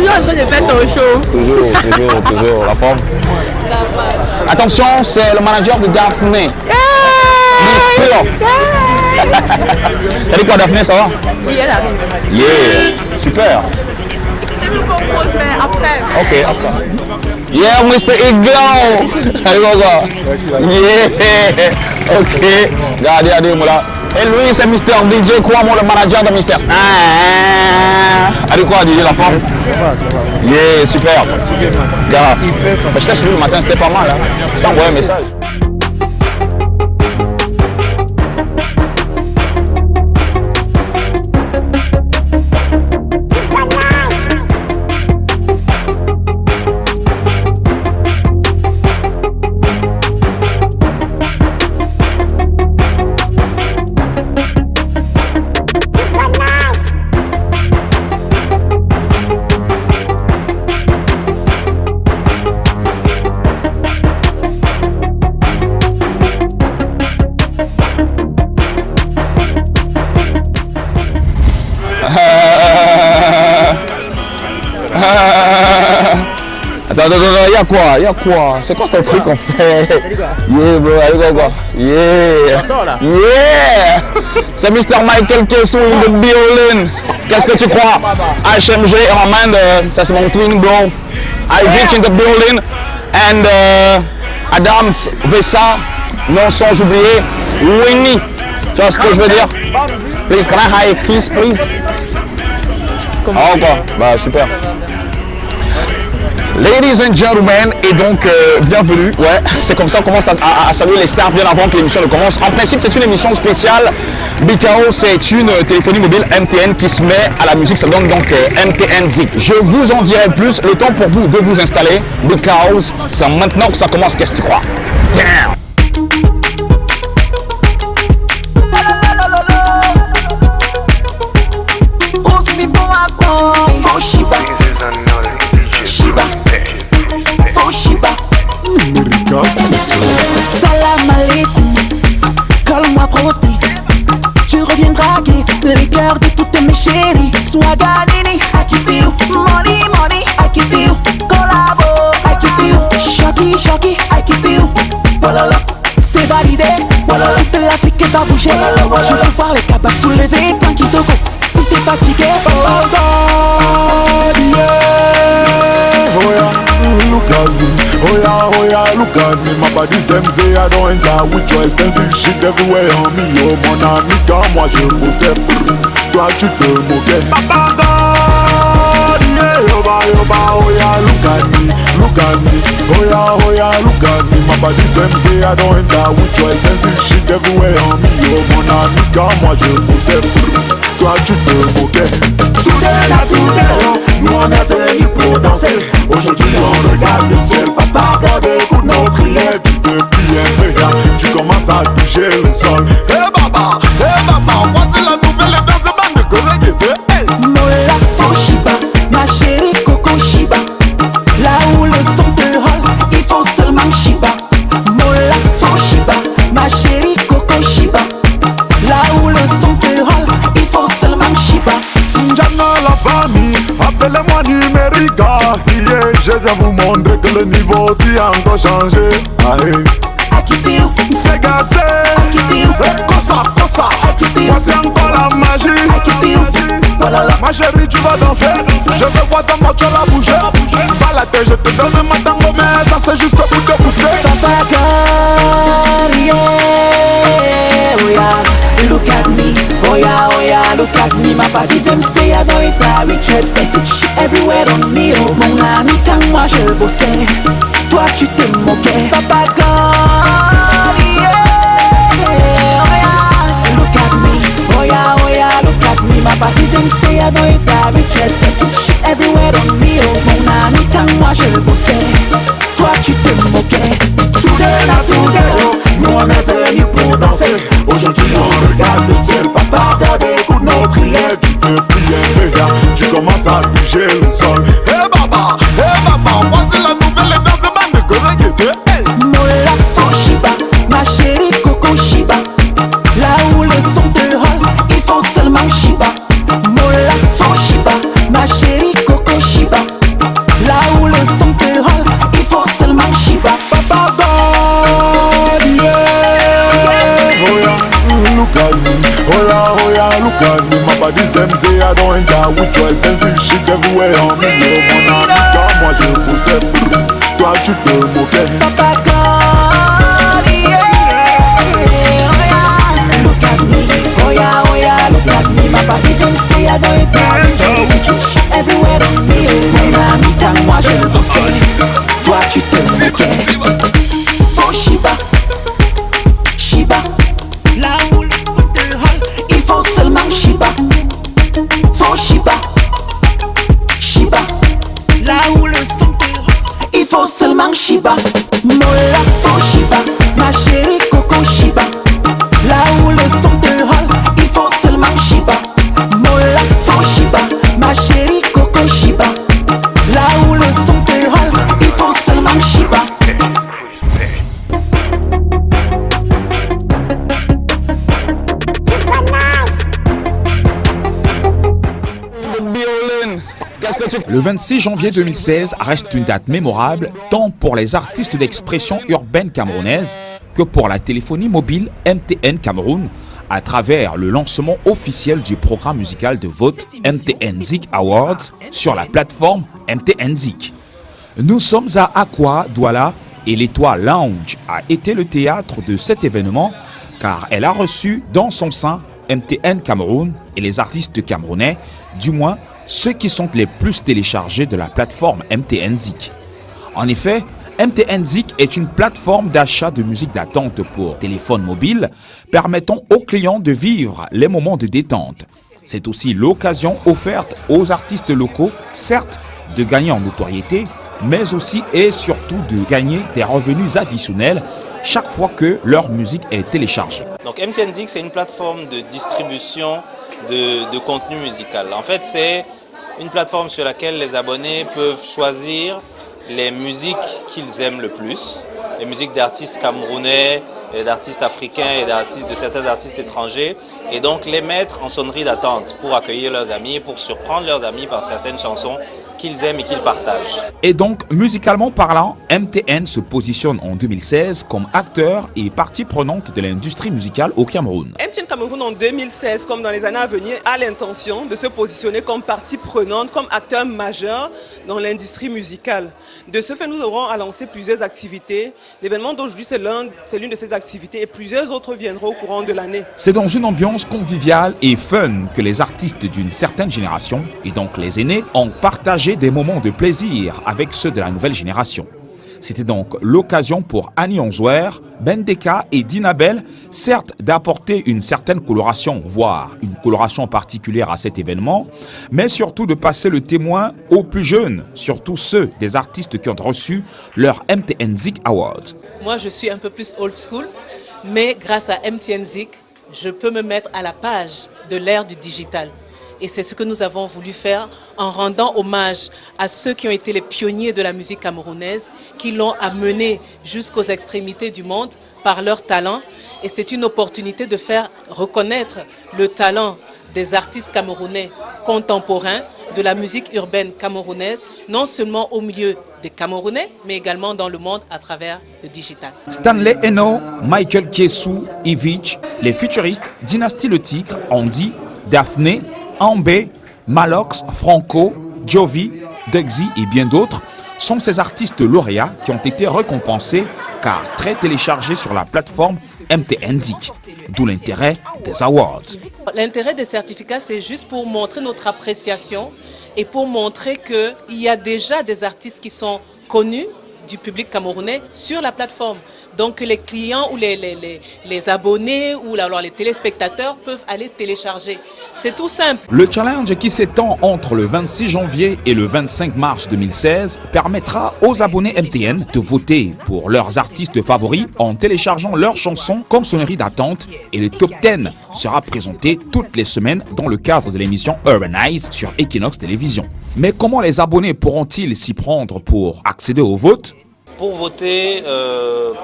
toujours en train de faire ton show. Toujours, la forme. Attention, c'est le manager de Daphné. T'as dit quoi, Daphné, ça va? Oui, elle arrive. Yeah, super. C'était le compose, mais après. Ok, après. Yeah, Mr. Eagle. Allez, go. Yeah. Ok. Regardez, voilà. Et lui, c'est Mr. DJ, crois-moi, le manager de Mr. Allez, quoi, DJ, la forme? Yeah, super. Gars, je t'ai suivi le matin, c'était pas mal. Hein. Je t'ai envoyé un message. Attends, y'a quoi? C'est quoi ton truc qu'on fait? Yeah, bro, allez, go. Yeah. Yeah. C'est Mr. Michael Kesso in the building. Qu'est-ce que tu crois? HMG, en main, ça c'est mon twin, bro. I reach in the building. And Adams, Vessa, non sans oublier Winnie. Tu vois ce que je veux dire? Please, can I have a kiss, please? Oh, quoi? Bah, super. Ladies and gentlemen, et donc bienvenue, ouais, c'est comme ça qu'on commence à saluer les stars bien avant que l'émission ne commence. En principe, c'est une émission spéciale. BKO, c'est une téléphonie mobile MTN qui se met à la musique, ça donne donc MTN Zik. Je vous en dirai plus, le temps pour vous de vous installer. BKO, c'est maintenant que ça commence, qu'est-ce que tu crois? Yeah. Salam alaikum, colle-moi prospi. Je reviens draguer les cœurs de toutes mes chéries. Swaganini, I keep you. Money, I keep you. Collabo, I keep you. Shocky, I keep you. Voilà, c'est validé. Voilà, toute l'Afrique est à bouger. Je veux voir les cabas soulever. Tranquille Togo, si t'es fatigué. Oh God, yeah. Oh yeah, look at me. Oh yeah, look at me. My body's them say I don't enter with your expensive shit everywhere on me. Oh mon ami, car moi je possède. Toi tu te moquais. Papa God, yeah, oh yeah, look at me. Oh yeah, look at me. My body's them say I don't enter with your expensive shit everywhere on me. Oh mon ami, car moi je possède. Toi tu te moquais. Today, nous on est venus pour danser. Aujourd'hui on regarde le ciel. Papa God écoute nos prières. Tu te plies tu commences à toucher le sol. Hey baba, voici la nouvelle dans ce bande de Corée. Hey Mola Foshiba, ma chérie Coco Shiba. Là où le son te rôle, il faut seulement Shiba. Mola Foshiba, ma chérie Coco Shiba. Là où le son te rôle, il faut seulement Shiba. J'aime la famille, appelez-moi numérica. Yeah, je viens vous montrer que le niveau aussi a encore changé. Aïe. C'est gâté. Cosa. Voici encore la magie. Ma chérie, tu vas danser. Je veux voir ta moitié la bouger. Pas la tête, je te donne ma tango, mais ça c'est juste pour te booster. Dans sa cœur, yeah, oh yeah. Look at me, oh yeah, look at me. My body's them say I don't eat that rich expensive shit everywhere on me. Oh mon ami, quand moi je bossais, toi tu te moquais. Papa God, yeah, oh yeah. Look at me, oh yeah, look at me. My body's them say I don't eat that rich expensive shit everywhere on me. Oh mon ami, quand moi je bossais, toi tu te moquais. Today, nous on est venus pour danser. Aujourd'hui on regarde le ciel. Papa God écoute nos prières. Tu te plies, tu commences à bouger le sol. Hey baba, voici la nouvelle dans ce bande de Corée. Hey Mola Foshiba, ma chérie Coco Shiba. Là où le son te rôle, il faut seulement Shiba. Mola Foshiba, ma chérie Coco Shiba. everywhere on me. Oh mon ami, car moi je poussais. Toi tu te moquais. Papa God, yeah, oh yeah. Look at me, oh yeah, look at me. My papi them say I don't eat my shit everywhere on me. Mon ami, car moi je poussais. Toi tu te moquais. Faut Shiba, Shiba. Là où le son te hall, il faut seulement Shiba. Faut Shiba, Shiba. Là où le son te hall, il faut seulement Shiba. Mola, faut Shiba, ma chérie Coco Shiba. Là où le son te hall, il faut seulement Shiba. Mola, faut Shiba, ma chérie Coco Shiba. Là où le son te hall, il faut seulement Shiba. Le 26 janvier 2016 reste une date mémorable tant pour les artistes d'expression urbaine camerounaise que pour la téléphonie mobile MTN Cameroun à travers le lancement officiel du programme musical de vote MTN Zik Awards sur la plateforme MTN Zik. Nous sommes à Aqua, Douala et l'Étoile Lounge a été le théâtre de cet événement car elle a reçu dans son sein MTN Cameroun et les artistes camerounais, du moins ceux qui sont les plus téléchargés de la plateforme MTN Zik. En effet, MTN Zik est une plateforme d'achat de musique d'attente pour téléphone mobile permettant aux clients de vivre les moments de détente. C'est aussi l'occasion offerte aux artistes locaux, certes, de gagner en notoriété, mais aussi et surtout de gagner des revenus additionnels chaque fois que leur musique est téléchargée. Donc MTN Zik, c'est une plateforme de distribution de contenu musical. En fait, c'est une plateforme sur laquelle les abonnés peuvent choisir les musiques qu'ils aiment le plus, les musiques d'artistes camerounais, d'artistes africains et de certains artistes étrangers, et donc les mettre en sonnerie d'attente pour accueillir leurs amis, pour surprendre leurs amis par certaines chansons qu'ils aiment et qu'ils partagent. Et donc, musicalement parlant, MTN se positionne en 2016 comme acteur et partie prenante de l'industrie musicale au Cameroun. MTN Cameroun en 2016, comme dans les années à venir, a l'intention de se positionner comme partie prenante, comme acteur majeur dans l'industrie musicale. De ce fait, nous aurons à lancer plusieurs activités. L'événement d'aujourd'hui, c'est l'une de ces activités et plusieurs autres viendront au courant de l'année. C'est dans une ambiance conviviale et fun que les artistes d'une certaine génération, et donc les aînés, ont partagé des moments de plaisir avec ceux de la nouvelle génération. C'était donc l'occasion pour Annie Onzouer, Bendeka et Dinabel, certes d'apporter une certaine coloration, voire une coloration particulière à cet événement, mais surtout de passer le témoin aux plus jeunes, surtout ceux des artistes qui ont reçu leur MTN Zik Awards. Moi, je suis un peu plus old school, mais grâce à MTN Zik, je peux me mettre à la page de l'ère du digital. Et c'est ce que nous avons voulu faire en rendant hommage à ceux qui ont été les pionniers de la musique camerounaise, qui l'ont amenée jusqu'aux extrémités du monde par leur talent. Et c'est une opportunité de faire reconnaître le talent des artistes camerounais contemporains de la musique urbaine camerounaise, non seulement au milieu des Camerounais, mais également dans le monde à travers le digital. Stanley Eno, Michael Kiesou, Ivich, les futuristes Dynastie Le Tigre, Andy, Daphné, Ambé, Malox, Franco, Jovi, Dexy et bien d'autres sont ces artistes lauréats qui ont été récompensés car très téléchargés sur la plateforme MTN Zik, d'où l'intérêt des awards. L'intérêt des certificats, c'est juste pour montrer notre appréciation et pour montrer qu'il y a déjà des artistes qui sont connus du public camerounais sur la plateforme. Donc les clients ou les abonnés ou alors les téléspectateurs peuvent aller télécharger. C'est tout simple. Le challenge qui s'étend entre le 26 janvier et le 25 mars 2016 permettra aux abonnés MTN de voter pour leurs artistes favoris en téléchargeant leurs chansons comme sonnerie d'attente et le top 10 sera présenté toutes les semaines dans le cadre de l'émission Urbanize sur Equinox Télévision. Mais comment les abonnés pourront-ils s'y prendre pour accéder au vote ? Pour voter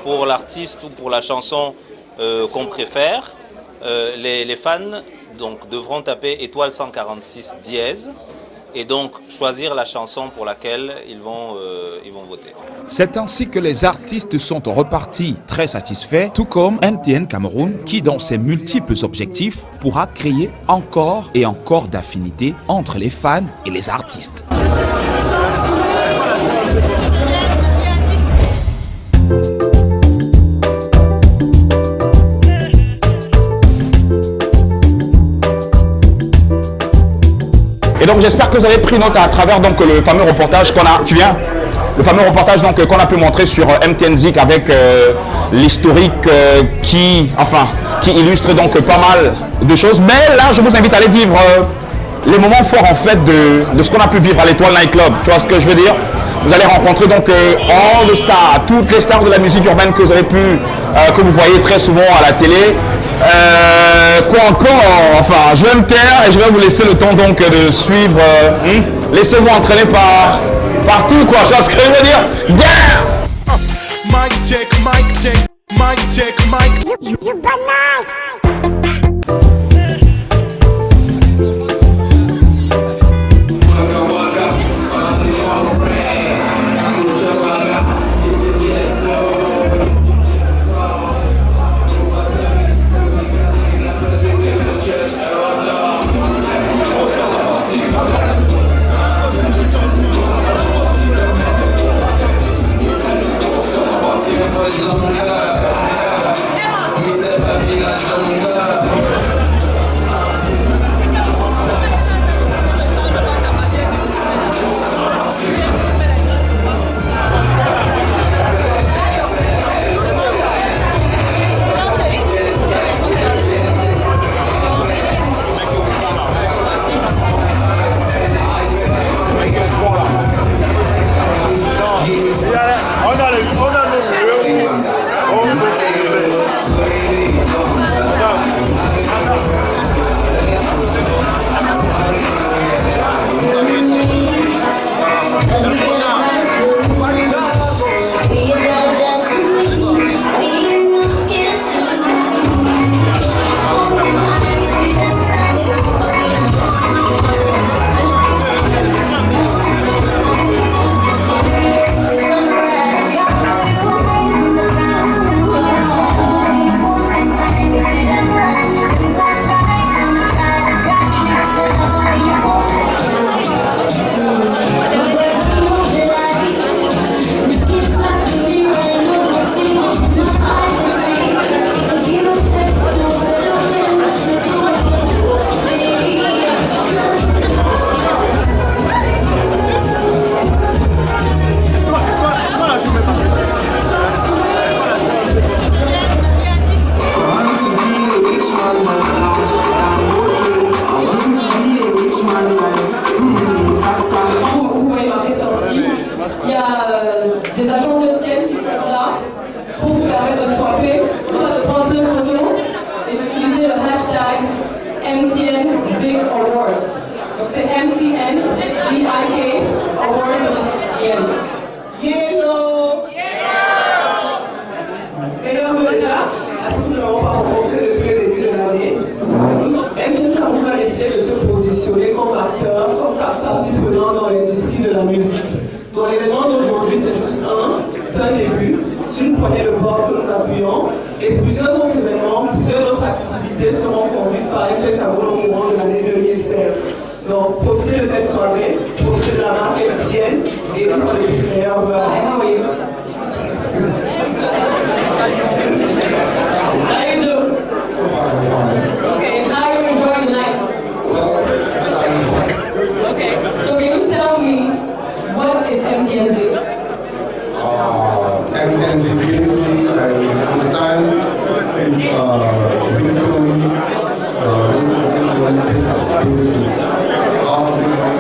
pour l'artiste ou pour la chanson qu'on préfère, les fans donc, devront taper étoile 146 dièse et donc choisir la chanson pour laquelle ils vont voter. C'est ainsi que les artistes sont repartis très satisfaits, tout comme MTN Cameroun qui, dans ses multiples objectifs, pourra créer encore et encore d'affinités entre les fans et les artistes. Et donc j'espère que vous avez pris note à travers donc le fameux reportage qu'on a, tu viens, le fameux reportage donc qu'on a pu montrer sur MTN Zik avec l'historique qui illustre donc pas mal de choses. Mais là je vous invite à aller vivre les moments forts en fait de ce qu'on a pu vivre à l'Étoile Night Club. Tu vois ce que je veux dire? Vous allez rencontrer donc all the stars, toutes les stars de la musique urbaine que vous avez pu, que vous voyez très souvent à la télé. Quoi encore? Enfin, je vais me taire et je vais vous laisser le temps donc de suivre. Laissez-vous entraîner par tout, quoi. Tu vois ce que je veux dire? Yeah! Mic check, mic check, mic check, mic. You bananas!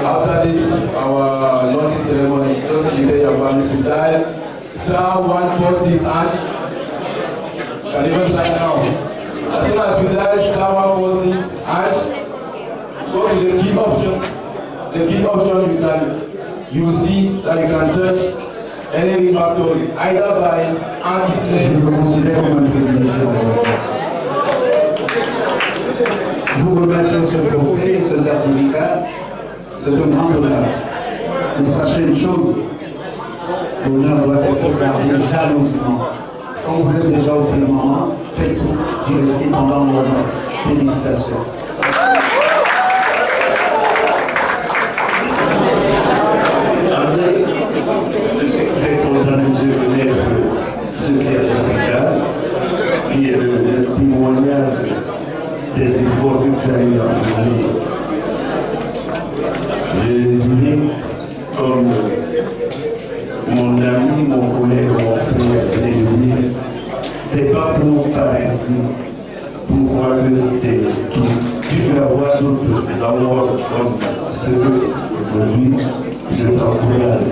After this, our launching ceremony, just prepare your families to dial *146# can even sign now. As soon as you dial *146#, go to the key option. The key option you see that you can search any factory, either by artist name. Je vous considère comme un privilégié. Vous remettez ce trophée et ce certificat. C'est un grand honneur. Mais sachez une chose, l'honneur doit être gardé jalousement. Quand vous êtes déjà au firmament, faites tout du rester pendant longtemps. Félicitations. Très content de connaître ce certificat qui est le témoignage des efforts que tu as eu à fournir. Je dirais, comme mon ami, mon collègue, mon frère vient de dire, c'est pas pour paraître, pour croire que c'est tout. Tu peux avoir d'autres awards comme ceux aujourd'hui. Je t'encourage.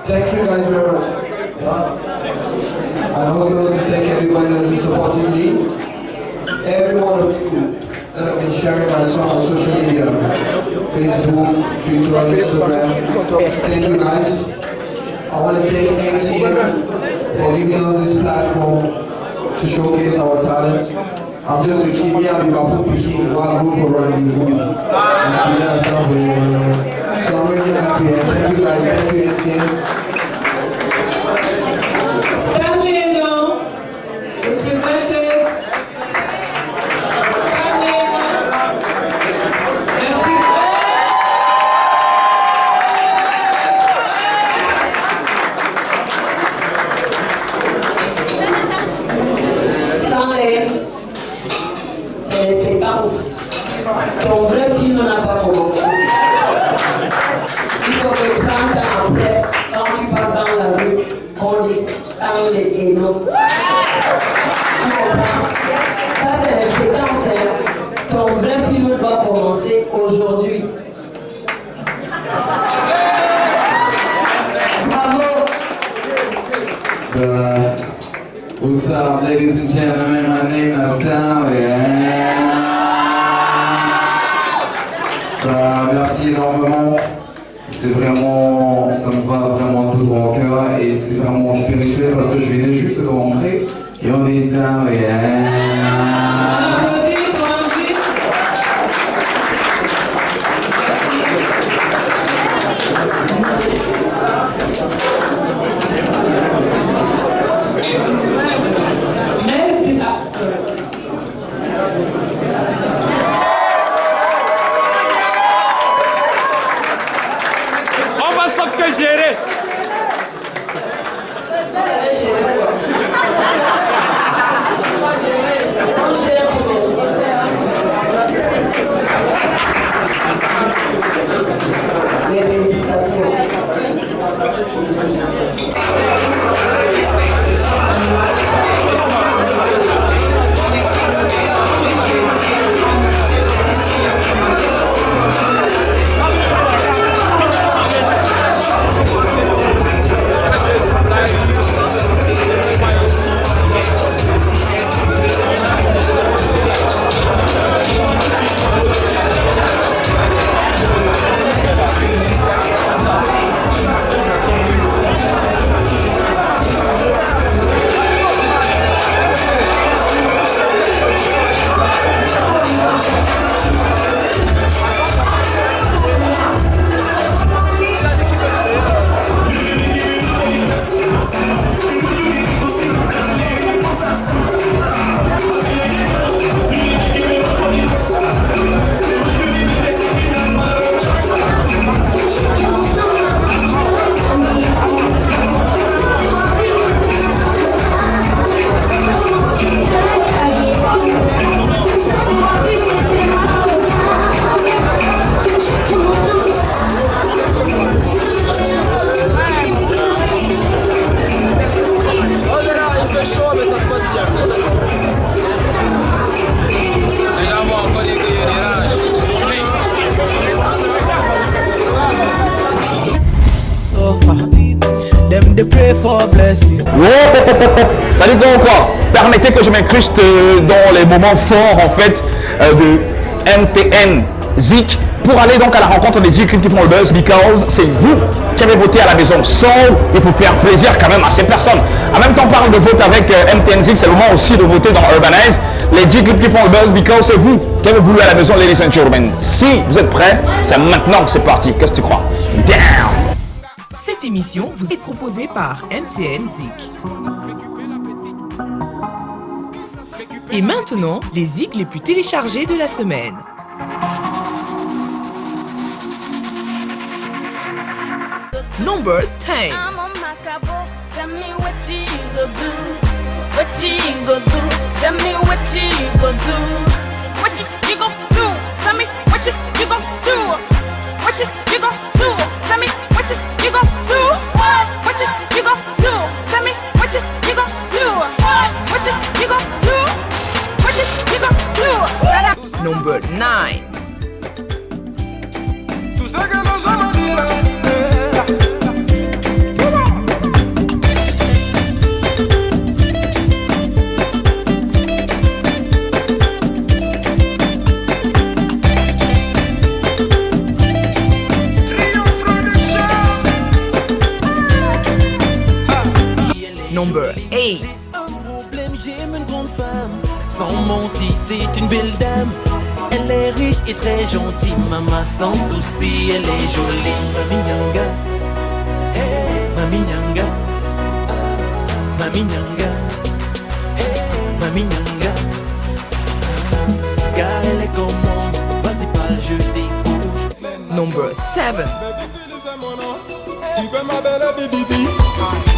Thank you guys very much. And also to thank everybody that's been supporting me. Every one of you that have been sharing my song on social media. Facebook, Twitter, Instagram. Thank you guys. I want to thank MTN for giving us this platform to showcase our talent. I'm just a kid, me and my food picking one group around the room. So I'm really happy and thank you guys, thank you MTN. Stanley Eno, represented. Stanley Eno. Merci. Stanley, c'est les séquences. Ton vrai film n'a pas commencé. Il faut que 30 ans après, quand tu passes dans la rue, on dit Stanley Eno. Tu comprends? Ça, c'est les séquences. Hein. Ton vrai film doit commencer aujourd'hui. Bravo! What's up, ladies and gentlemen? My name is Stanley. Merci énormément. C'est vraiment, ça me va vraiment tout droit au cœur et c'est vraiment spirituel parce que je venais juste de rentrer et on est là. On va sauf que gérer. Mes félicitations. Salut quoi. Permettez que je m'incruste dans les moments forts en fait de MTN Zik pour aller donc à la rencontre des DJ qui font le buzz because c'est vous qui avez voté à la maison. So, il faut faire plaisir quand même à ces personnes. En même temps, on parle de vote avec MTNZIC, c'est le moment aussi de voter dans Urbanize. Les 10 clips qui font le buzz, because c'est vous qui avez voulu à la maison, ladies and gentlemen. Si vous êtes prêts, c'est maintenant que c'est parti. Qu'est-ce que tu crois? Damn! Cette émission vous est proposée par MTNZIC. Et maintenant, les zik les plus téléchargés de la semaine. Number 10. Tell me what you gonna do. What you gonna do? Tell me what you gonna do. What you gonna do? Tell me what you gonna do. What you gonna do? Tell me what you gonna do. What you gonna do? Tell me what you gonna do. What you gonna do? What you gonna do? Number 9. Number 8. Un problème, j'aime une grande femme. Sans mentir, c'est une belle dame. Elle est riche et très gentille. Maman, sans souci, elle est jolie. Mami Nyanga, hey, Mami Nyanga, Mami Nyanga, hey, Mami Nyanga. Car elle est gourmande, vas-y parle, je t'écoute. Number 7. Tu peux ma belle bibi,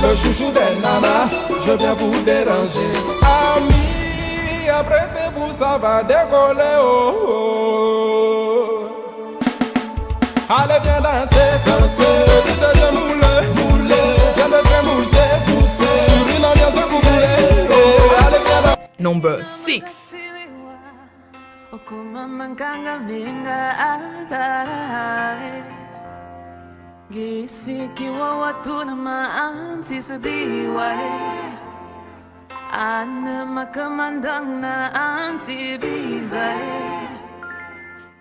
le chouchou des nanas, je viens vous déranger. Amis, apprêtez-vous, ça va décoller, oh, oh. Allez, viens danser, danser, tu te fais mouler, mouler, viens te faire mousser, pousser, sur une ambiance que vous voulez, oh. Allez, viens danser. Number 6. Gisikiwa watu na maanti sabiwa Ana makamandang na anti biza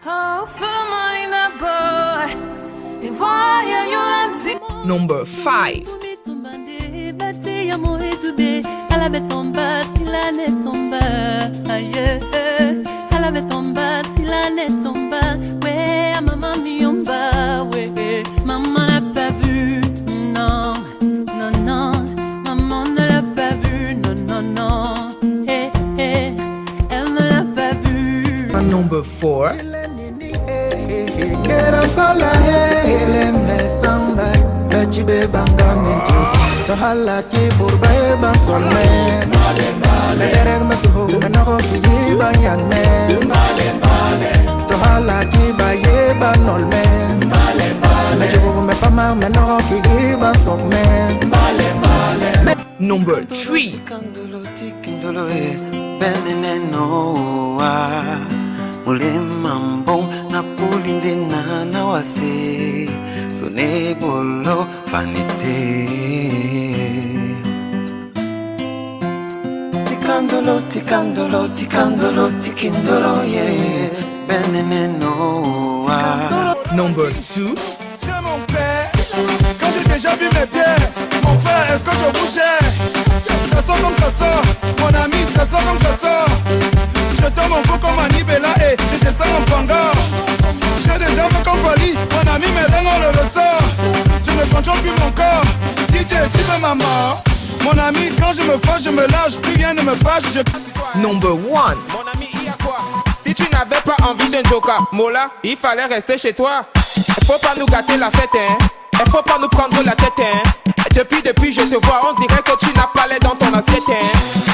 Oh, fama ina boy Ivoya yulanti Number 5. Bati ya mohetube Ala betomba sila netomba Ala betomba sila netomba We mama miomba we Maman n'a pas vu, non, non, non. Maman ne l'a pas vu, non, non, non. Hey, hey, elle ne l'a pas vu. Number 4. Number 3. Mambo na pulinde na nawase sone bolo vanité tikandolo tikandolo tikandolo tikindolo yeah beneneno Number 2. Tiens mon père, quand j'ai déjà vu mes pieds, mon frère, est-ce que je bougeais? Ça sort comme ça sort, mon ami, ça sort comme ça sort. Je tombe mon cou comme Manibela et je descends en panga. J'ai des jambes comme Pali, mon ami, mes reins on le ressort. Je ne contrôle plus mon corps, DJ, tu veux ma mort? Mon ami, quand je me fâche, je me lâche, plus rien ne me fâche, Number 1. Mon ami, il y a quoi? Si tu n'avais pas envie d'un joker, Mola, il fallait rester chez toi. Il faut pas nous gâter la fête, hein. Il faut pas nous prendre la tête, hein. Depuis je te vois, on dirait que tu n'as pas l'air dans ton assiette, hein.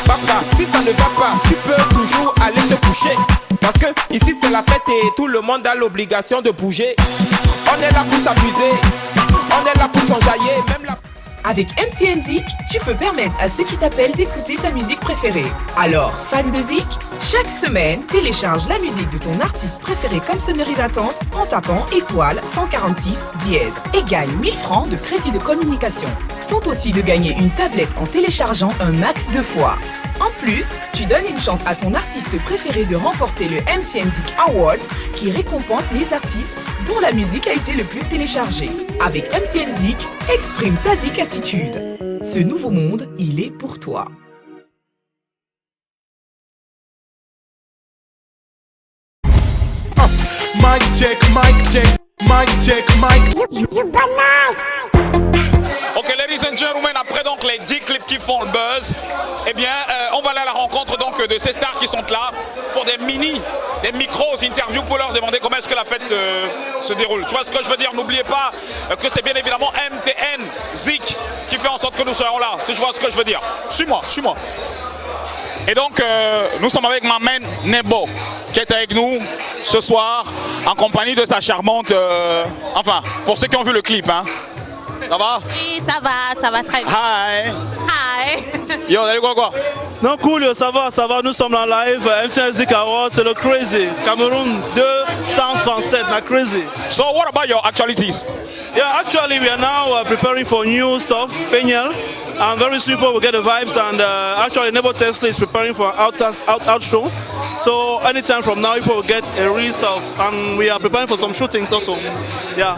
Papa, si ça ne va pas, tu peux toujours aller te coucher. Parce que ici c'est la fête et tout le monde a l'obligation de bouger. On est là pour s'amuser, on est là pour s'enjailler, même la... Avec MTNZIC, tu peux permettre à ceux qui t'appellent d'écouter ta musique préférée. Alors, fan de Zik, chaque semaine, télécharge la musique de ton artiste préféré comme sonnerie d'attente en tapant étoile 146 dièse et gagne 1000 francs de crédit de communication. Tente aussi de gagner une tablette en téléchargeant un max de fois. En plus, tu donnes une chance à ton artiste préféré de remporter le MTN Zik Award qui récompense les artistes dont la musique a été le plus téléchargée. Avec MTN Zik, exprime ta Zik attitude. Ce nouveau monde, il est pour toi. Mic check, mic check, mic check, mic. You bananas! Ok, ladies and gentlemen, après donc les 10 clips qui font le buzz, eh bien, on va aller à la rencontre donc de ces stars qui sont là pour des micros interviews pour leur demander comment est-ce que la fête se déroule. Tu vois ce que je veux dire? N'oubliez pas que c'est bien évidemment MTN Zik qui fait en sorte que nous soyons là, si je vois ce que je veux dire. Suis-moi, suis-moi. Et donc, nous sommes avec ma main Nebo, qui est avec nous ce soir, en compagnie de sa charmante... enfin, pour ceux qui ont vu le clip, hein. Ça va? Oui, ça va très bien. Hi. Hi. Yo, allez quoi? Non, cool, yo, ça va, nous sommes en live, MTN Zik Award, c'est le Crazy, Cameroun 237, la Crazy. So what about your actualities? Yeah, actually we are now preparing for new stuff, Peñel, and very soon we'll get the vibes, and actually Nebo Tesla is preparing for out show, so anytime from now people will get a real stuff, and we are preparing for some shootings also, yeah.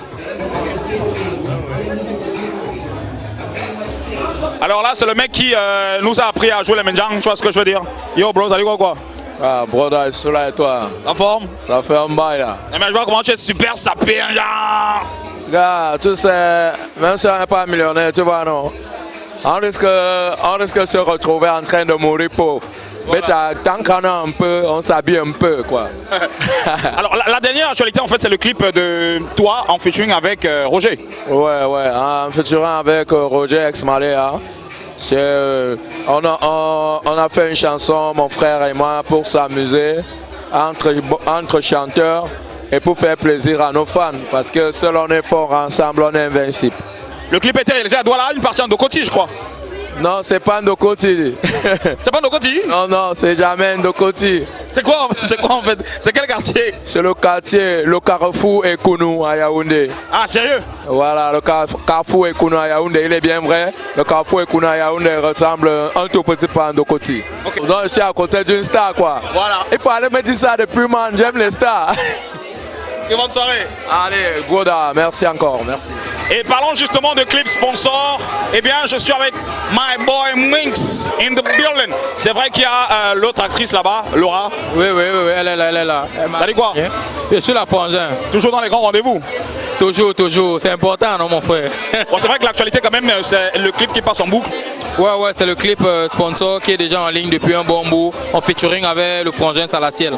Alors là, c'est le mec qui nous a appris à jouer les menjang, tu vois ce que je veux dire? Yo bro, salut quoi? Ah, brother, je suis là et toi? En forme? Ça fait un bail là. Mais je vois comment tu es super sapé, genre. Gars, tu sais, même si on n'est pas millionnaire, tu vois, non? On risque de se retrouver en train de mourir pauvre. Voilà. Mais tant qu'on a un peu, on s'habille un peu, quoi. Alors, la dernière actualité, en fait, c'est le clip de toi en featuring avec Roger. Ouais, en featuring avec Roger ex-Maléa. On a fait une chanson, mon frère et moi, pour s'amuser entre chanteurs et pour faire plaisir à nos fans. Parce que seul on est fort, ensemble on est invincible. Le clip était réalisé à Douala, une partie en Ndokoti, je crois. Non, c'est pas Ndokoti. C'est pas Ndokoti? Non, c'est jamais Ndokoti. C'est quoi en fait? C'est quel quartier? C'est le quartier, le Carrefour Ekounou à Yaoundé. Ah, sérieux? Voilà, le Carrefour Ekounou à Yaoundé, il est bien vrai. Le Carrefour Ekounou à Yaoundé ressemble un tout petit peu à Ndokoti. Okay. Donc je suis à côté d'une star, quoi. Voilà. Il fallait me dire ça depuis, man, j'aime les stars. Et bonne soirée. Allez, Goda, merci encore, merci. Et parlons justement de clips sponsors. Eh bien, je suis avec my boy Minx in the building. C'est vrai qu'il y a l'autre actrice là-bas, Laura. Oui, elle est là. Ça dit quoi? Je suis la frangin. Toujours dans les grands rendez-vous? Toujours. C'est important, non, mon frère? Bon, c'est vrai que l'actualité, quand même, c'est le clip qui passe en boucle. Ouais, c'est le clip sponsor qui est déjà en ligne depuis un bon bout, en featuring avec le frangin Salaciel.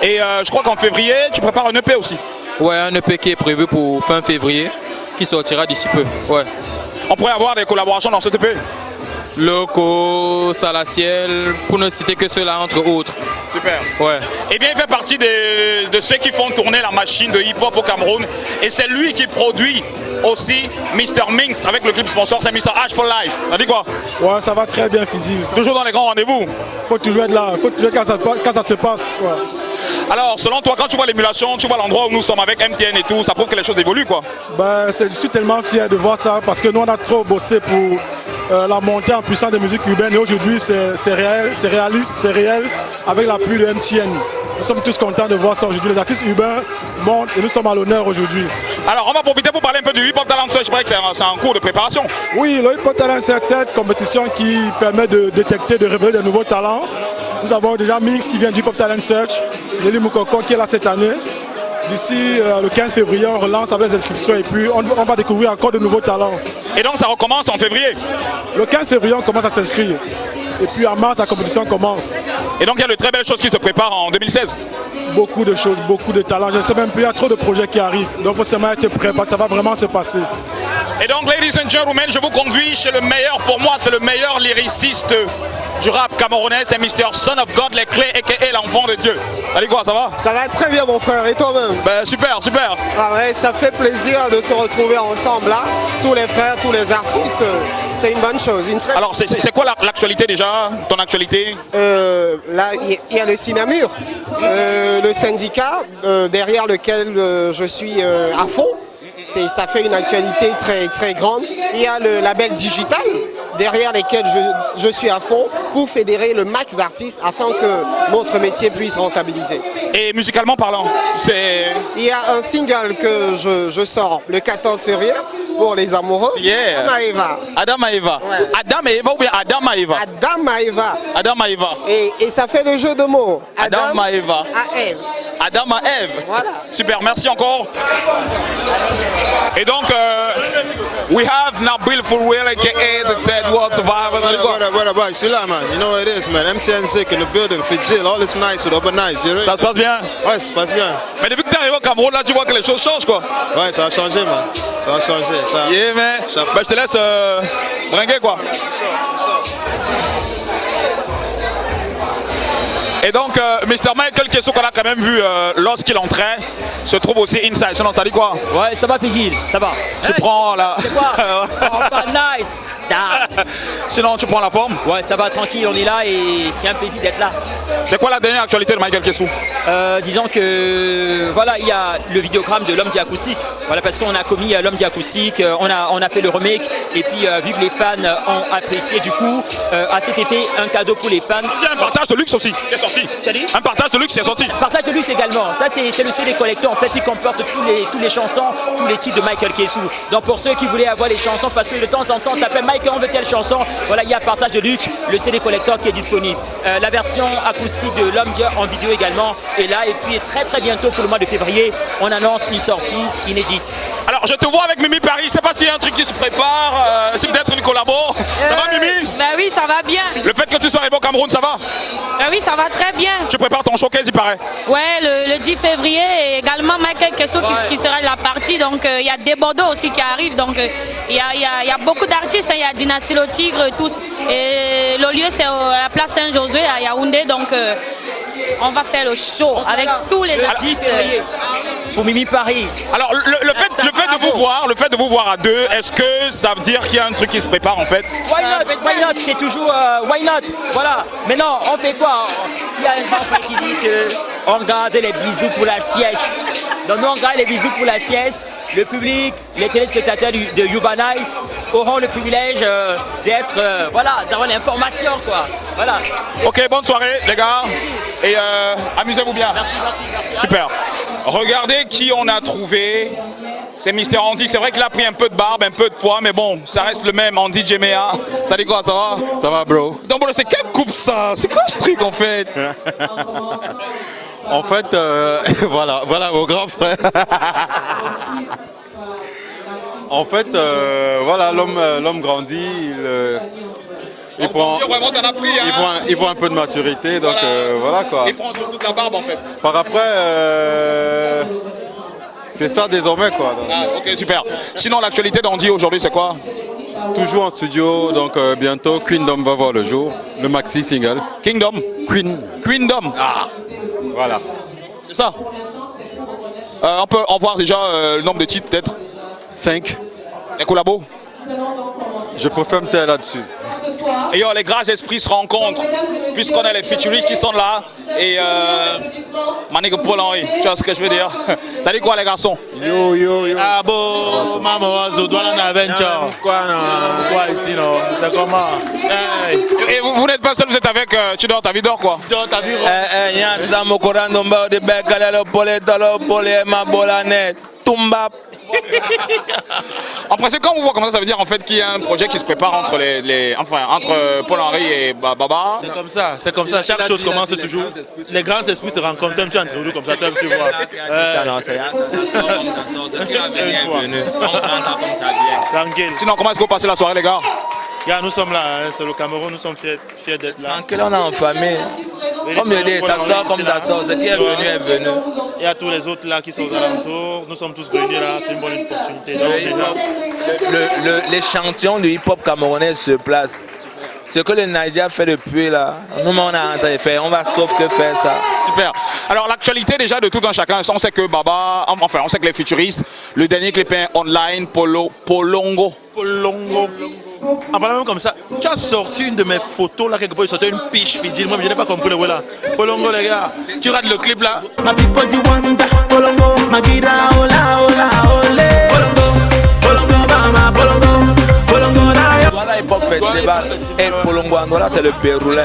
Et je crois qu'en février, tu prépares un EP aussi. Ouais, un EP qui est prévu pour fin février, qui sortira d'ici peu. Ouais. On pourrait avoir des collaborations dans cet EP? Loco, Salaciel, pour ne citer que ceux-là entre autres. Super. Ouais. Eh bien, il fait partie de ceux qui font tourner la machine de hip-hop au Cameroun. Et c'est lui qui produit aussi Mr. Minx avec le clip sponsor, c'est Mr. H for Life. Ça dit quoi? Ouais, ça va très bien, Fidji. Toujours dans les grands rendez-vous? Faut toujours être là, faut toujours quand ça se passe. Ouais. Alors, selon toi, quand tu vois l'émulation, tu vois l'endroit où nous sommes avec MTN et tout, ça prouve que les choses évoluent, quoi? Je suis tellement fier de voir ça parce que nous, on a trop bossé pour la montée en puissance des musiques urbaines. Et aujourd'hui, c'est réel, c'est réaliste, c'est réel avec l'appui de MTN. Nous sommes tous contents de voir ça aujourd'hui. Les artistes urbains montent et nous sommes à l'honneur aujourd'hui. Alors, on va profiter pour parler un peu du Hip Hop Talent Search. Je crois que c'est un cours de préparation. Oui, le Hip Hop Talent Search, c'est une compétition qui permet de détecter, de révéler de nouveaux talents. Nous avons déjà Minx qui vient du Hip Hop Talent Search, Nelly Moukoko qui est là cette année. D'ici le 15 février, on relance avec les inscriptions et puis on va découvrir encore de nouveaux talents. Et donc ça recommence en février? Le 15 février, on commence à s'inscrire. Et puis en mars, la compétition commence. Et donc il y a de très belles choses qui se préparent en 2016? Beaucoup de choses, beaucoup de talents. Je ne sais même plus, il y a trop de projets qui arrivent. Donc il faut seulement être prêt parce que ça va vraiment se passer. Et donc, ladies and gentlemen, je vous conduis chez le meilleur, pour moi, c'est le meilleur lyriciste du rap camerounais, c'est Mr. Son of God, les clés, a.k.a. l'enfant de Dieu. Allez quoi, ça va? Ça va très bien mon frère, et toi-même? Ben, super. Ah ouais, ça fait plaisir de se retrouver ensemble là, tous les frères, tous les artistes, c'est une bonne chose. Alors, c'est quoi l'actualité déjà, ton actualité? Là, il y a le Cinamur, le syndicat derrière lequel je suis à fond. Ça fait une actualité très grande. Il y a le label digital derrière lesquels je suis à fond pour fédérer le max d'artistes afin que notre métier puisse rentabiliser. Et musicalement parlant, il y a un single que je sors le 14 février pour les amoureux. Yeah. Adam Maeva. Adam Maeva. Ouais. Adam Maeva ou bien Adam Maeva? Adam Maeva. Adam Maeva. Et ça fait le jeu de mots. Adam Maeva. À Ève. Adam à Ève. Voilà. Super, merci encore. Et donc, we have Nabil Fourouel, aka the Ted World Survivor. Je suis là, man. You know what it is, man. MTN Sick in the building, Fidjil, all is nice with Open Nice. Ça se passe bien? Ouais, ça se passe bien. Mais depuis que tu arrives au Cameroun, là, tu vois que les choses changent, quoi. Ouais, ça a changé, man. Ça a changé. Ça... Yeah, man. Bah, je te laisse bringuer, quoi. Et donc, Mr. Michael Kesso, qu'on a quand même vu lorsqu'il entrait, se trouve aussi inside. Sinon, ça dit quoi? Ouais, ça va, Fidjil, ça va. Tu prends la... C'est quoi? Oh, pas nice. Sinon, tu prends la forme? Ouais, ça va, tranquille, on est là et c'est un plaisir d'être là. C'est quoi la dernière actualité de Michael Kesso? Disons que, voilà, il y a le vidéogramme de l'homme diacoustique. Voilà, parce qu'on a commis l'homme diacoustique, on a fait le remake et puis vu que les fans ont apprécié, du coup, à cet effet, un cadeau pour les fans. Il y a un partage de luxe aussi qui est sorti. Tu as dit? Un partage de luxe qui est sorti. Partage de luxe également. Ça, c'est le CD collector. En fait, il comporte tous les chansons, tous les titres de Michael Kesso. Donc, pour ceux qui voulaient avoir les chansons, parce que de temps en temps, tu appelles Michael, on veut telle chanson. Voilà, il y a partage de luxe, le CD collector qui est disponible. La version acoustique de l'homme dia en vidéo également est là. Et puis, très très bientôt, pour le mois de février, on annonce une sortie inédite. Alors, je te vois avec Mimi Paris. Je sais pas s'il y a un truc qui se prépare. C'est peut-être une collabo. Ça va, Mimi? Bah oui, ça va bien. Le fait que tu sois arrivé au Cameroun, ça va? Bah oui, ça va très bien. Tu prépares ton showcase, il paraît? Ouais, le 10 février et également Michael Kesso qui sera de la partie. Donc, il y a des Bordeaux aussi qui arrivent. Donc, il y a beaucoup d'artistes. Il y a Dynasty Le Tigre, tous. Et le lieu, c'est à la place Saint-Josué à Yaoundé. Donc, on va faire le show avec tous les artistes. Pour Mimi Paris. Alors, le fait de vous voir à deux, est-ce que ça veut dire qu'il y a un truc qui se prépare en fait? Why not? C'est toujours why not? Voilà. Mais non, on fait quoi? Il y a un grand frère qui dit qu'on garde les bisous pour la sieste. Donc nous, on garde les bisous pour la sieste. Le public, les téléspectateurs de Yuba Nice auront le privilège d'être, voilà, d'avoir l'information, quoi. Voilà. Ok, bonne soirée, les gars. Et amusez-vous bien. Merci. Super. Regardez qui on a trouvé. C'est Mister Andy. C'est vrai qu'il a pris un peu de barbe, un peu de poids, mais bon, ça reste le même. Andy Jemea. Ça dit quoi, ça va? Ça va, bro. Donc, bro, c'est quelle coupe ça? C'est quoi ce truc en fait? En fait, voilà mon grand frère. En fait, voilà, l'homme grandit, il prend un peu de maturité, donc voilà quoi. Il prend surtout de la barbe en fait. Par après, c'est ça désormais quoi. Donc. Ah, ok, super. Sinon, l'actualité d'Andy aujourd'hui, c'est quoi? Toujours en studio, donc bientôt Queendom va voir le jour, le maxi single. Kingdom? Queendom. Ah, voilà. C'est ça. On peut en voir déjà le nombre de titres peut-être? 5. Les collabos? Je préfère me taire là-dessus. Et yo, les grands esprits se rencontrent, puisqu'on a les featuring qui sont là. Et Manique Paul Henry, tu vois ce que je veux dire? T'as dit quoi les garçons? Yo. Ah bon, maman, je dois en aventure. Quoi ici, non? C'est comment? Et vous n'êtes pas seul, vous êtes avec Tu dors ta vie d'or quoi? Tu dors ta vie En principe, quand on voit comme ça veut dire en fait qu'il y a un projet qui se prépare entre entre Paul Henry et Baba. C'est comme ça, chaque chose commence toujours. Les grands esprits se rencontrent, tu es introduit comme ça, tu vois. Tranquille. Sinon, comment est-ce que vous passez la soirée les gars? Nous sommes là, c'est le Cameroun, nous sommes fiers d'être là. Tranquille, on est en famille. Comme je dis, ça sort comme ça sort, ce qui est venu est venu. Il y a tous les autres là qui sont aux alentours, nous sommes tous venus là, c'est une bonne opportunité. L'échantillon du hip-hop camerounais se place. Ce que le Nigeria fait depuis là, nous on a en train de faire, on va sauf que faire ça. Super. Alors l'actualité déjà de tout un chacun, on sait que Baba, enfin on sait que les futuristes, le dernier clip online, Polongo. En parlant même comme ça, tu as sorti une de mes photos là quelque part, il sortait une piche Fidjil, moi je n'ai pas compris le voilà. Polongo les gars, tu rates le clip là. Douala Hip Hop Festival et Polongo Andola, c'est le Béroulin.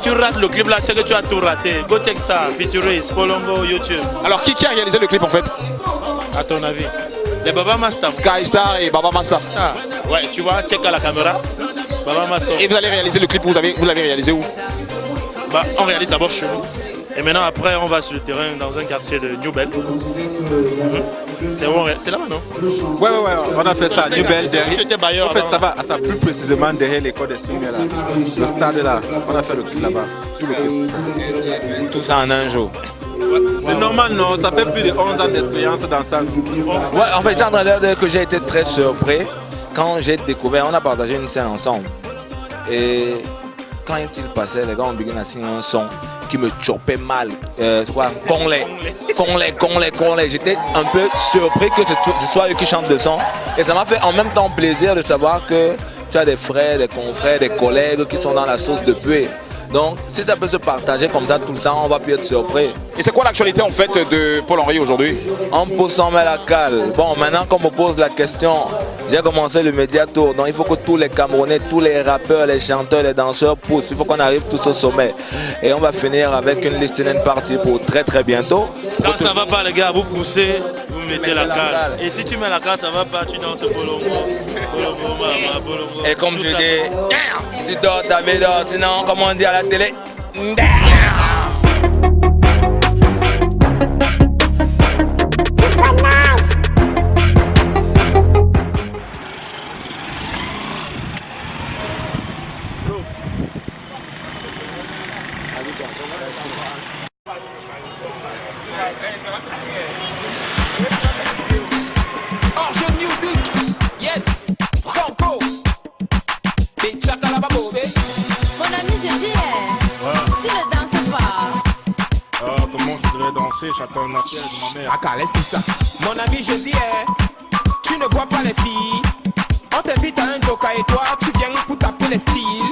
Tu rates le clip là, tu sais que tu as tout raté. Go check ça, Futurist, Polongo, YouTube. Alors qui a réalisé le clip en fait? À ton avis? Les Baba Master. Skystar et Baba Master. Ah, ouais, tu vois, check à la caméra. Baba Master. Et vous allez réaliser le clip, vous l'avez réalisé où? Bah, on réalise d'abord chez nous. Et maintenant, après, on va sur le terrain dans un quartier de Newbell. C'est là-bas, non? Ouais, on a fait ça à Newbell. En fait, ça va plus précisément derrière l'école des Signes là. Le stade là, on a fait le clip là-bas. Tout le clip. Tout ça en un jour. C'est normal, non? Ça fait plus de 11 ans d'expérience dans ça. Ouais, en fait, j'ai en train de dire que j'ai été très surpris quand j'ai découvert, on a partagé une scène ensemble. Et quand il passait, les gars ont besoin de signer un son qui me chopait mal. C'est quoi? Conlé. J'étais un peu surpris que ce soit eux qui chantent le son. Et ça m'a fait en même temps plaisir de savoir que tu as des frères, des confrères, des collègues qui sont dans la sauce depuis. Donc, si ça peut se partager comme ça tout le temps, on va plus être surpris. Et c'est quoi l'actualité en fait de Paul-Henri aujourd'hui? On pousse, on met la cale. Bon, maintenant qu'on me pose la question, j'ai commencé le Média Tour. Donc, il faut que tous les Camerounais, tous les rappeurs, les chanteurs, les danseurs poussent. Il faut qu'on arrive tous au sommet. Et on va finir avec une listening party pour très très bientôt. Quand ça va pas, les gars, vous poussez, vous mettez la cale. Et si tu mets la cale, ça va pas, tu danses Polongo. Et comme je dis, tu dors ta vie dors, sinon, comme on dit à la télé, j'attends un appel de ma mère. Laisse tout ça. Mon ami, je dis, tu ne vois pas les filles. On t'invite à un joker et toi, tu viens pour taper les styles.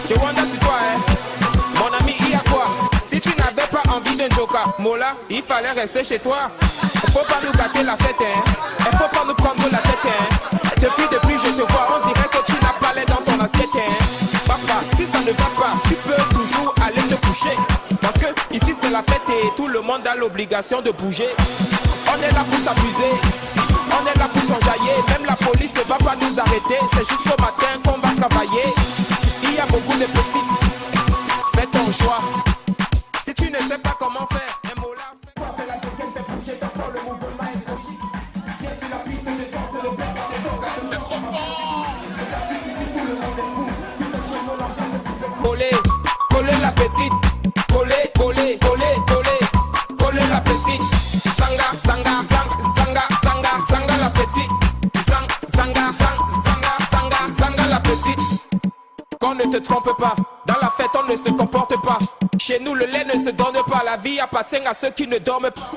Je wonder sur toi, mon ami, il y a quoi? Si tu n'avais pas envie d'un joker, Mola, il fallait rester chez toi. Faut pas nous gâter la fête, Il faut pas nous prendre la tête, Depuis, je te vois, on dirait que tu n'as pas l'air dans ton assiette, Papa, si ça ne va pas, tu peux toujours aller te coucher. Parce que ici c'est la fête et tout le monde a l'obligation de bouger. On est là pour s'amuser, on est là pour s'enjailler. Même la police ne va pas nous arrêter. C'est jusqu'au matin qu'on va travailler. Il y a beaucoup de petites. Fais ton choix. Si tu ne sais pas comment faire, un mot là. C'est la tête qui fait bouger. D'accord, le mouvement est trop chic. Viens sur la piste de danse, c'est le père dans les temps. C'est trop fort. Tout le monde est fou. Tu sais chez nous l'ambiance est super. Coller la petite. Coller la petite. Zanga la petite. Zanga la petite. Qu'on ne te trompe pas, dans la fête on ne se comporte pas. Chez nous le lait ne se donne pas, la vie appartient à ceux qui ne dorment pas.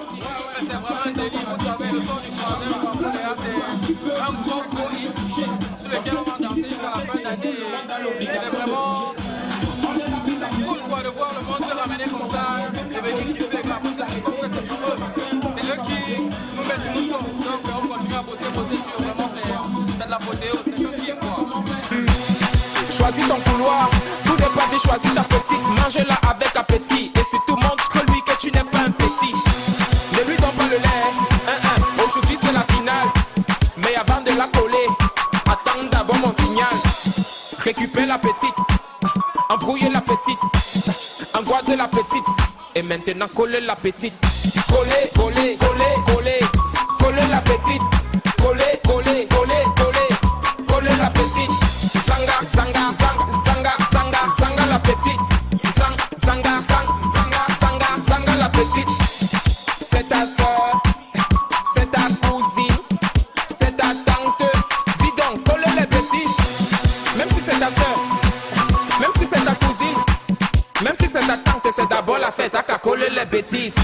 C'est vraiment un délire, vous savez, le son du troisième c'est un gros hit sur lequel on va danser jusqu'à la fin d'année. C'est vraiment cool quoi de voir le monde se ramener comme ça et venir kiffer avec la musique qu'on fait, c'est pour eux. C'est eux qui nous mettent du son. Donc on continue à bosser dur. Vraiment c'est de la beauté, c'est un kiff quoi. Choisis ton couloir, tout n'est pas dit, choisis ta petite. Mange-la avec appétit et surtout montre-lui que tu n'es pas un petit. Ne lui donne pas le lait, aujourd'hui c'est la finale. Mais avant de la coller, attends d'abord mon signal. Récupère la petite. Embrouiller la petite, angoisser la petite, et maintenant coller la petite. Coller la petite. Coller la petite. Zanga la petite. Zanga la petite. C'est ta soeur, c'est ta cousine, c'est ta tante. Dis donc, coller les bêtises, même si c'est ta soeur. Même si c'est ta cousine, même si c'est ta tante, c'est d'abord la fête à qu'à coller les bêtises.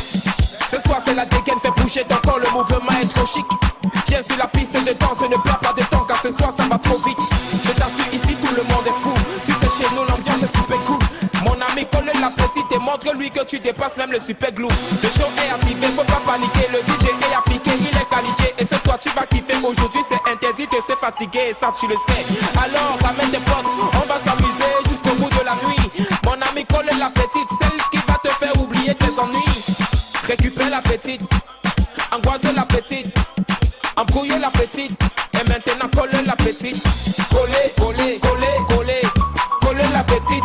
Ce soir c'est la dégaine, fait bouger ton corps, le mouvement est trop chic. Viens sur la piste de danse, ne perds pas de temps car ce soir ça va trop vite. Je t'assure ici tout le monde est fou, tu sais chez nous l'ambiance est super cool. Mon ami colle la petite et montre-lui que tu dépasses même le super glue. Le show est activé, faut pas paniquer, le DJ est appliqué, il est qualifié. Et ce soir tu vas kiffer, aujourd'hui c'est interdit que c'est fatigué, ça tu le sais. Alors ramène tes potes, on va s'amuser jusqu'au bout de la nuit. Mon ami colle la petite, celle qui va te faire oublier tes ennuis. Récupère la petite, angoisse la petite, embrouille la petite, et maintenant colle la petite. Coller, coller, coller, coller, coller la petite.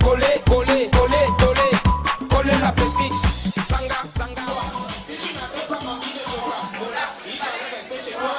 Coller, coller, coller, coller, coller la petite. Sanga, sanga. Si tu n'avais pas envie de te voir, voilà, il fallait rester chez toi.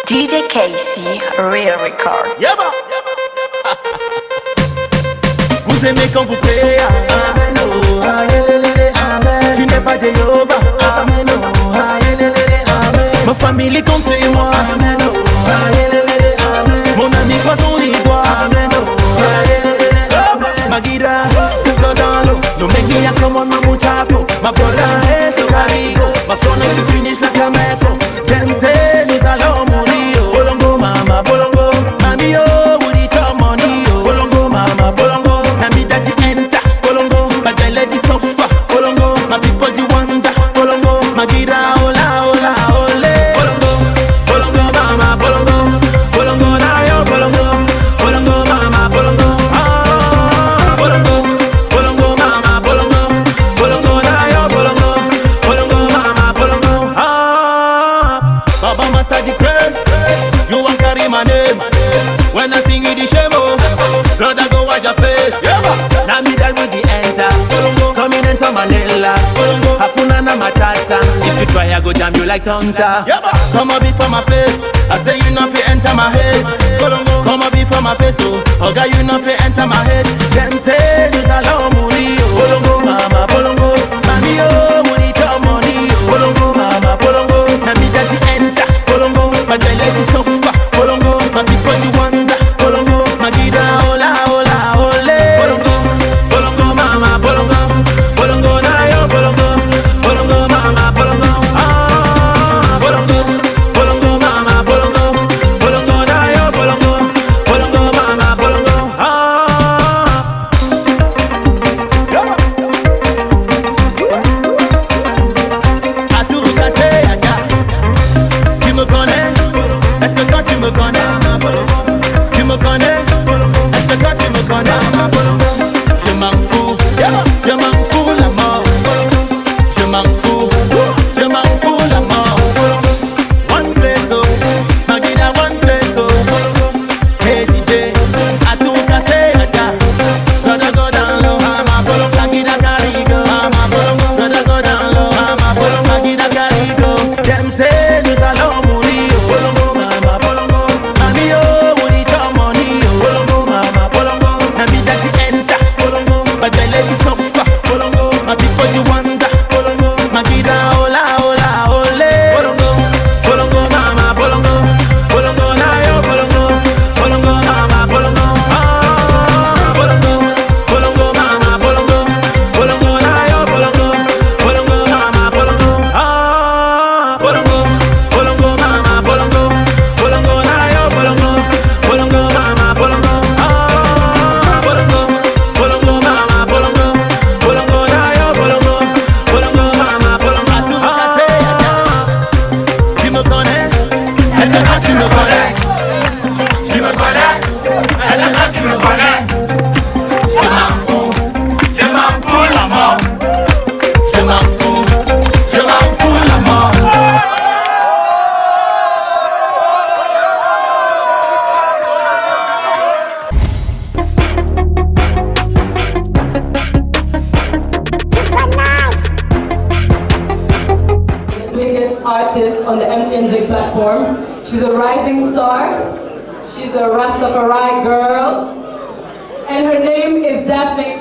DJ Casey, Real Record. Yaba. Vous aimez quand vous priez. Amen, oh, amen. Tu n'es pas Jéhovah. Amen, oh, amen. Ma famille compte sur moi. Amen, oh, amen. Mon ami croisons les doigts. Amen, oh, amen. Ma guida, tout dans l'eau. No make me a come on, ma muchacho. Ma brother es so carigo. Ma phone is finish like a meco. Them say nous allons mourir. Bolongo mama, bolongo. Mami oh, would it your money oh. Bolongo mama, bolongo. Nami daddy enter. Bolongo, my lady sofa. Bolongo, my people di wonder. Bolongo, my gira hola hola ole. Bolongo, bolongo mama, bolongo. Bolongo na yo bolongo. Bolongo mama, bolongo. Ah, bolongo, bolongo mama, bolongo. Bolongo na yo bolongo. Bolongo mama, bolongo. Ah, Baba master the grace. You won't carry my name. When I sing it, the shemo. Brother, go watch your face. Now me that with the enter. Come in enter Manila. Hakuna na matata. If you try, I go jam you like Tonta. Come on before my face. I say you not fi enter my head. Come on before my face, oh. Oga you not fi enter my head. Them say this alone muri oh. Bolongo mama, bolongo. Mami oh, muri your money oh. Bolongo mama, bolongo. Now me that the enter. Bolongo, my lady sofa. Bolongo, my people you wonder. Bolongo, my gida hola hola ole. Bolongo, bolongo mama, bolongo. Bolongo na yo bolongo. Bolongo mama, bolongo. Ah, bolongo, bolongo mama, bolongo. Bolongo na yo bolongo. Bolongo mama, bolongo. Ah. A tout casser, aja. Tu me connais? Est-ce que toi tu me connais? Tu me connais? Est-ce que toi tu me connais? Je m'en fous, je m'en fous la mort. Je m'en fous, je m'en fous la mort. One place oh, Magida one place oh. Hey DJ, à tout casser aja. Brother go down low, Magida carry go. Brother go down low, Magida carry go. Them say nous allons mourir. Bolongo mama, bolongo. Mami oh, would it your money oh. Bolongo mama, bolongo. Nami daddy enter. Bolongo, my lady sofa. Bolongo, my people you wonder. Bolongo, my gida hola hola ole. Bolongo, bolongo mama, bolongo. Bolongo na yo bolongo. Bolongo mama, bolongo. Ah, bolongo, bolongo mama, bolongo. Bolongo na yo bolongo. Bolongo mama, bolongo. Ah, bolongo, bolongo mama, bolongo. Bolongo na yo bolongo. Bolongo mama, bolongo. Ah, bolongo, bolongo mama, bolongo. Bolongo na yo bolongo. Bolongo mama, bolongo. À tout casser, tu me connais? Est-ce que toi tu me connais? Tu me connais? Est-ce que toi tu me connais? Je m'en fous la mort. Je m'en fous la mort. Biggest artist on the MTNZ platform. She's a rising star. She's a Rastafari girl. And her name is Daphne.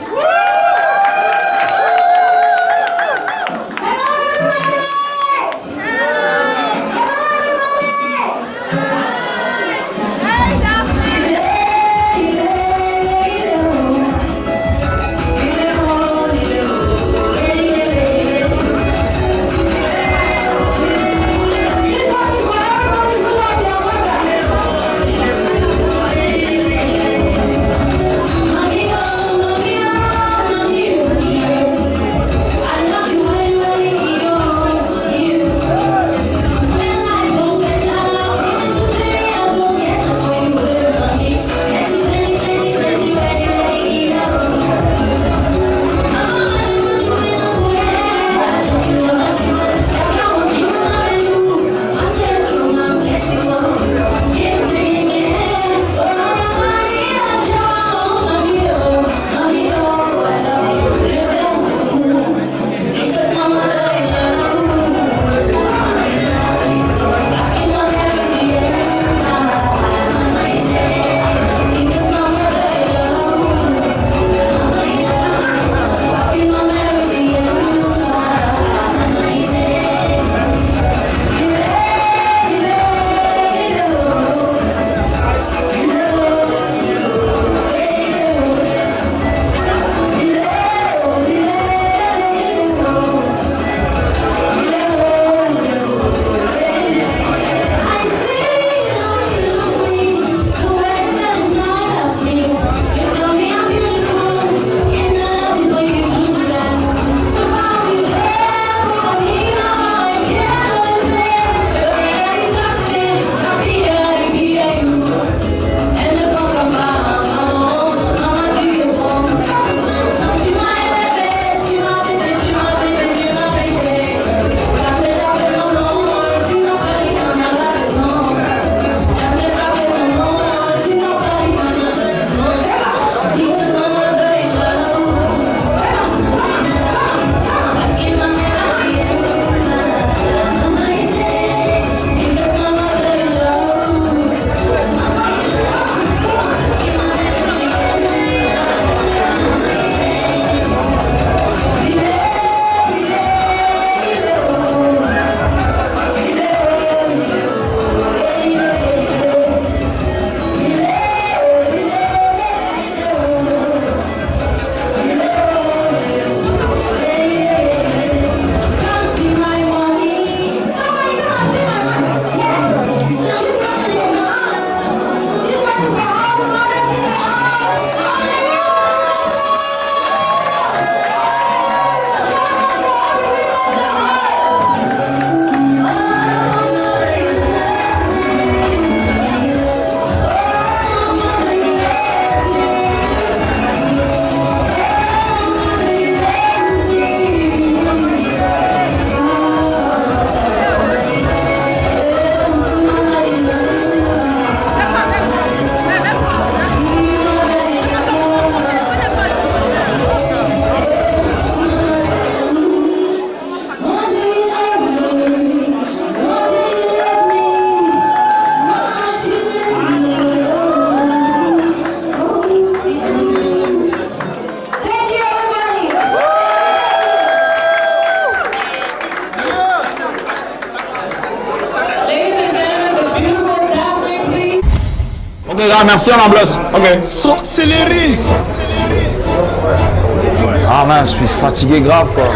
grave, merci, on en blosse. Ok. Sorcellerie. Ah mince, je suis fatigué grave quoi.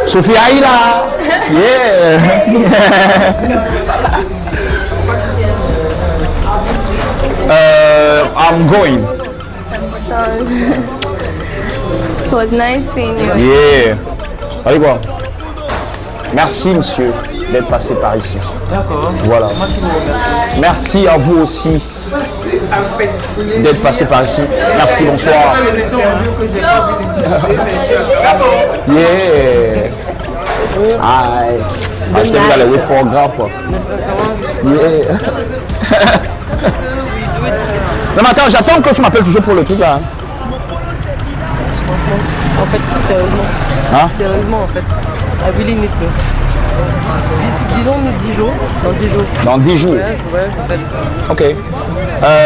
Sophie Aïla. Yeah. I'm going. It was nice seeing you. Yeah. Allez quoi. Merci monsieur d'être passé par ici. D'accord. Voilà. Merci à vous aussi d'être passé par ici. Merci, bonsoir. Yeah. Hi. Ah, je t'ai mis dans les wait for grave quoi. Yeah. Non mais attends, j'attends que tu m'appelles toujours pour le truc là. En fait, sérieusement. Hein? Sérieusement, en fait. I really need to. Disons 10 jours. Dans 10 jours. Dans 10 jours? Ouais, en fait. Ok.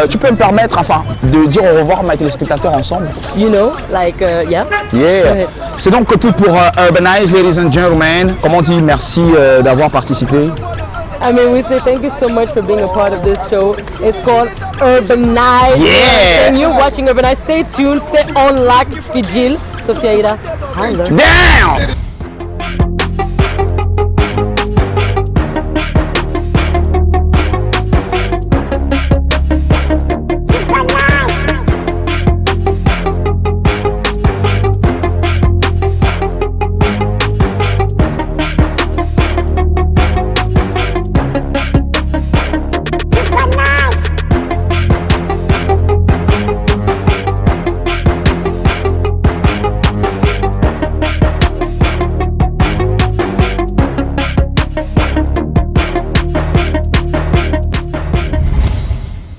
Tu peux me permettre, enfin, de dire au revoir à mes téléspectateurs ensemble? You know, like, yeah. Yeah. C'est donc tout pour Urbanize, ladies and gentlemen. Comment on dit merci d'avoir participé? I mean, we say thank you so much for being a part of this show. It's called Urbanize. Yeah. And you're watching Urbanize. Stay tuned, stay on lock, Fijil, Sophia Ida. Damn!